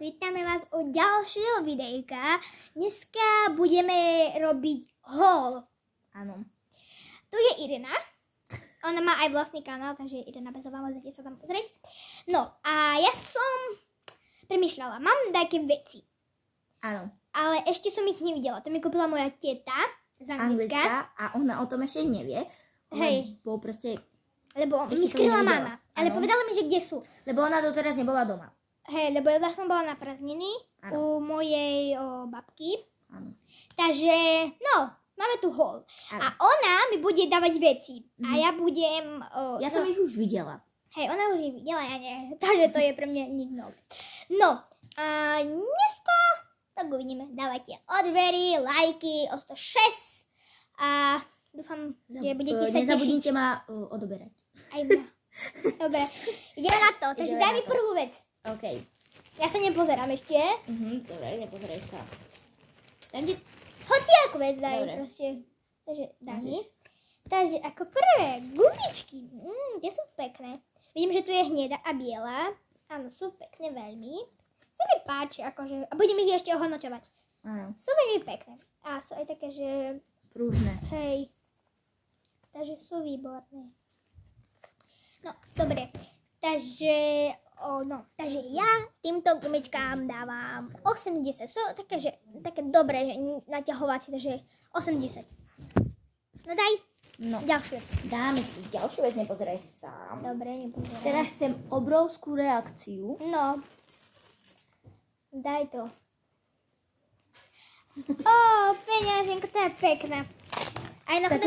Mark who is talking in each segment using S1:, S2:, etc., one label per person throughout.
S1: vítame vás u ďalšieho videjka. Dneska budeme robiť haul.
S2: Áno.
S1: Tu je Irena. Ona má aj vlastný kanál, takže Irena Bezová, môžete sa tam pozrieť. No a ja som premýšľala, mám také veci.
S2: Áno.
S1: Ale ešte som ich nevidela. To mi kúpila moja teta z Anglicka.
S2: A ona o tom ešte nevie.
S1: Hej.
S2: Lebo proste...
S1: Lebo mi skryla mama. Ale povedala mi, že kde sú.
S2: Lebo ona doteraz nebola doma.
S1: Hej, lebo ja som bola na prázdniny u mojej babky.
S2: Áno.
S1: Takže, no, máme tu haul. A ona mi bude dávať veci. A ja budem...
S2: Ja som ich už videla.
S1: Hej, ona už ich videla, ja nie. Takže to je pre mňa nič nové. No, a dneska, tak uvidíme. Dávajte odbery, lajky, 106. A dúfam, že budete sa tešiť.
S2: Nezabudnite ma odoberať.
S1: Aj mňa. Dobre, ideme na to. Takže daj mi prvú vec.
S2: OK.
S1: Ja sa nepozerám ešte.
S2: Dobre, nepozeraj sa.
S1: Dám ti hociakú vec daj proste. Takže daj mi. Takže ako prvé, gumičky. Tie sú pekné. Vidím, že tu je hnedá a biela. Áno, sú pekné veľmi. Sa mi páči, akože. A budem ich ešte ohodnoťovať.
S2: Áno.
S1: Sú veľmi pekné. A sú aj také, že...
S2: Prúžne.
S1: Hej. Takže sú výborné. No, dobre. Takže... takže ja týmto gumičkám dávam 80. Sú také dobré, že naťahovacie, takže 80. No daj.
S2: No.
S1: Ďalšiu vec.
S2: Dáme si ďalšiu vec, nepozeraj sám.
S1: Dobre, nepozeraj.
S2: Teraz chcem obrovskú reakciu.
S1: No. Daj to. Peňaženka, to je pekné. Aj na to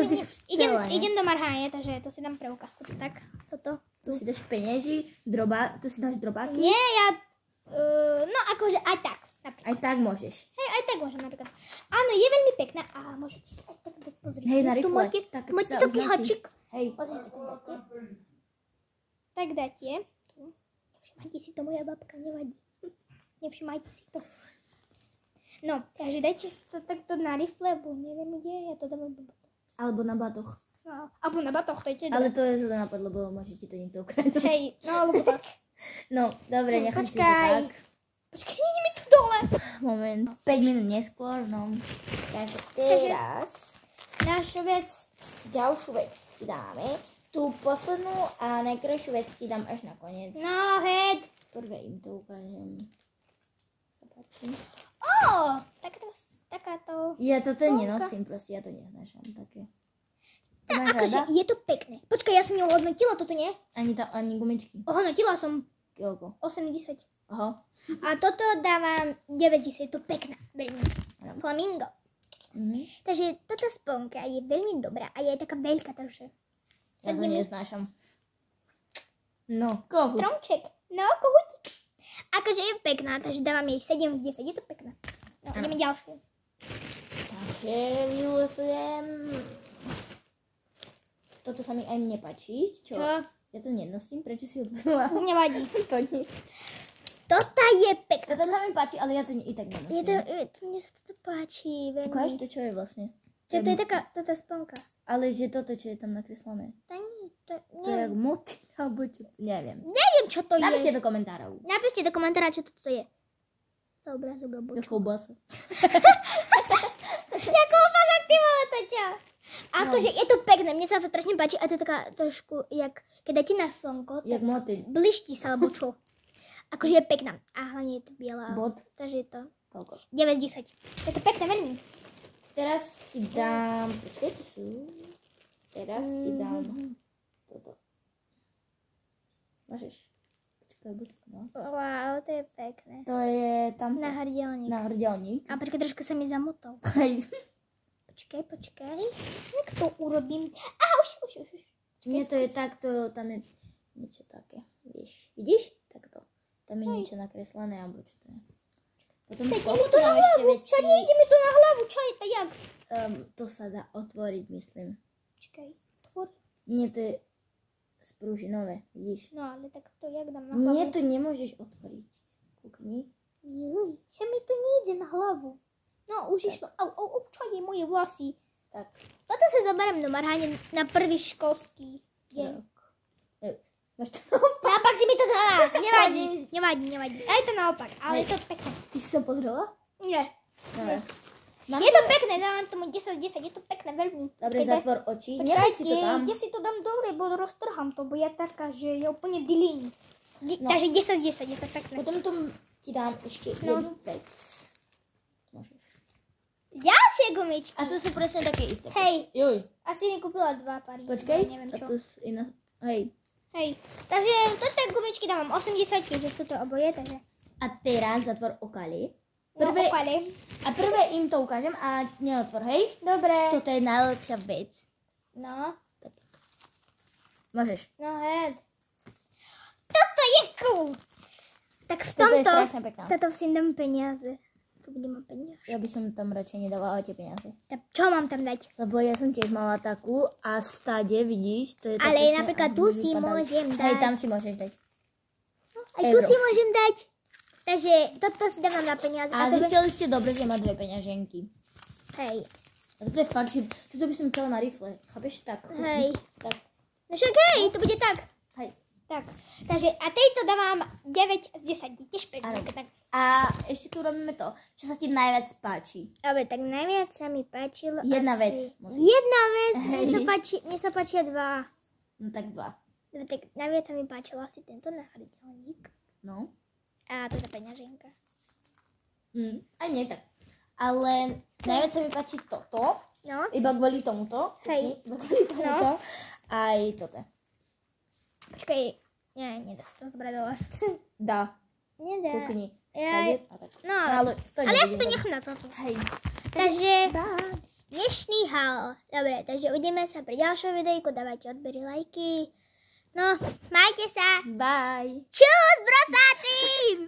S1: idem do Marháne, takže to si dám pre ukázku. Tak, toto.
S2: Tu si dáš penieži, tu si dáš drobáky?
S1: Nie, ja... no akože aj tak. Napríklad.
S2: Aj tak môžeš.
S1: Hej, aj tak môžem napríklad. Áno, je veľmi pekná. A môžete si aj tak dať pozrieť.
S2: Hej, na rifle.
S1: Tu máte taký hačik.
S2: Hej.
S1: Pozrite, tak dáte. Tak dáte. Nevšimajte si to, moja babka, nevadí. Nevšimajte si to. No, takže dajte si to takto na rifle, bo neviem kde, ja to dávam do batoh.
S2: Alebo na batoh.
S1: No, alebo na batoh, to je tiež.
S2: Ale to je zle nápad, lebo môžete to niekto ukradnúť.
S1: Hej, no alebo tak.
S2: No, dobre, nechám si to tak.
S1: Počkaj, nie mi tu dole.
S2: Moment, 5 minút neskôr, no. Takže teraz ďalšiu vec ti dáme. Tú poslednú a najkrajšiu vec ti dám až nakoniec.
S1: No, heď.
S2: Prvé im to ukážem. Sa páči.
S1: Takáto...
S2: Ja toto nenosím, proste ja to neznášam také.
S1: Akože je to pekné. Počkaj, ja som ju hodnotila, toto nie?
S2: Ani gumičky.
S1: Hodnotila som.
S2: Koľko?
S1: 80.
S2: Aha.
S1: A toto dávam 90, je to pekná. Veľmi. Flamingo. Takže táto sponka je veľmi dobrá a je taká veľká, takže...
S2: Ja to neznášam. No, kohút.
S1: Stromček. No, kohútik. Akože je pekná, takže dávam jej 7 z 10, je to pekná. No, ideme ďalšie.
S2: Takže vylosujem... Toto sa mi aj mne páči. Čo? Ja to nenosím, prečo si otvorila?
S1: Nevadí.
S2: To nie.
S1: Toto je pekné.
S2: Toto sa mi páči, ale ja to i tak nenosím.
S1: Mne sa to páči veľmi.
S2: Ukáž to, čo je vlastne.
S1: To je taká sponka.
S2: Ale že toto, čo je tam nakreslené. To je jak motýl, alebo čo, neviem.
S1: Neviem, čo to je.
S2: Napíšte do komentárov.
S1: Napíšte do komentára, čo toto je. Za obrázok a bočku.
S2: Jakou basa.
S1: Jakou basa, ty vole, to čo? Akože je to pekné, mne sa to strašne páči a to je taká trošku, jak keď dáte na slnko,
S2: jak motýl.
S1: Bliští sa, alebo čo. Akože je pekná. A hlavne je to biela.
S2: Bod.
S1: Takže je to...
S2: Koľko?
S1: 9 z 10. Je to pekné veľmi.
S2: Teraz ti dám... Počkej, tu sú. Teraz ti dám... Toto. Môžeš. Počkaj, no.
S1: Wow, to je pekné.
S2: To je tam...
S1: Na hrdelník.
S2: Na hrdelník.
S1: A počkaj, trošku sa mi zamotol.
S2: Hej.
S1: Počkaj. Jak to urobím? Už.
S2: Nie, to je takto, tam je niečo také. Vidíš? Takto. Tam je niečo nakreslené, alebo čo to je. Potom
S1: to na hlavu, čo nejde mi to na hlavu, čo je to, jak?
S2: To sa dá otvoriť, myslím.
S1: Počkaj, otvor.
S2: Nie, to je sprúžinové, vidíš?
S1: No, ale tak to jak dám na hlavu?
S2: Nie, to nemôžeš otvoriť. Kúkni.
S1: Čo mi to nejde na hlavu? No, už išlo. Čo je moje vlasy?
S2: Tak.
S1: Toto sa zoberiem do Marháne na prvý školský deň.
S2: Máš to naopak.
S1: Naopak si mi to dala. Nevadí. A je to naopak, ale je to pekné.
S2: Ty si sa pozrela?
S1: Nie.
S2: Dobre.
S1: Je to pekné, dávam tomu 10/10, je to pekné veľmi.
S2: Dobre, zatvor oči. Nechaj si to tam.
S1: Kde si to dám dole, bo roztrhám to, bo ja taká, že je úplne dilín.
S2: No.
S1: Takže 10/10, je to pekné.
S2: Potom ti dám ešte jednu vec. Môžeš.
S1: Ďalšie gumičky.
S2: A to sú presne také isté.
S1: Hej.
S2: Juj.
S1: Asi mi kúpila 2 pary.
S2: Počkaj.
S1: Ja neviem čo.
S2: Hej.
S1: Hej. Takže toto gumičky dávam 80, keďže sú to oboje, takže.
S2: A teraz zatvor okali.
S1: No, okali.
S2: A prvé im to ukážem a neotvor, hej?
S1: Dobre.
S2: Toto je najlepšia vec.
S1: No.
S2: Tak. Môžeš.
S1: No hej. Toto je cool. Tak v
S2: Toto je
S1: tomto,
S2: strašne pekná.
S1: toto si dám peniaze. Tu budem mať peniaze.
S2: Ja by som tam radšej nedávala tie peniaze.
S1: Tak čo mám tam dať?
S2: Lebo ja som tiež mala takú a stade, vidíš? To je
S1: Ale
S2: také,
S1: napríklad tu si môžem dať.
S2: Hej, tam si môžeš dať.
S1: Aj tu si môžem dať. Takže toto si dávam na peniaze.
S2: A zistili ste dobre, že má 2 peňaženky.
S1: Hej.
S2: A toto je fakt, že toto by som chcela na rifle. Chápeš? Tak.
S1: Hej.
S2: Tak.
S1: No však hej, to bude tak.
S2: Hej.
S1: Tak. Takže a tejto dávam 9/10. Tiež pekné. Tak.
S2: A ešte tu robíme to, čo sa ti najviac páči.
S1: Dobre, tak najviac sa mi páčilo
S2: Jedna
S1: asi...
S2: vec.
S1: Jedna vec?
S2: Hej.
S1: Mne sa páčia 2.
S2: No tak 2.
S1: Dobre, tak najviac sa mi páčilo asi tento náhrdelník.
S2: No.
S1: A teda peňaženka.
S2: Aj mne tak. Ale najviac sa mi páči toto.
S1: No.
S2: Iba kvôli tomuto.
S1: Hej.
S2: Iba kvôli tomuto. Aj toto.
S1: Počkaj. Nie, nedá sa to zobrať dole.
S2: Dá.
S1: Nedá.
S2: Kúkni.
S1: Ja-
S2: A tak.
S1: No,
S2: Ale to
S1: ale ja si to
S2: nebudem
S1: nechám na toto.
S2: Hej.
S1: Takže
S2: Dá.
S1: dnešný haul. Dobre, takže uvidíme sa pri ďalšom videjku. Dávajte odbery, lajky. No, majte sa.
S2: Bye.
S1: Čus, brosatým!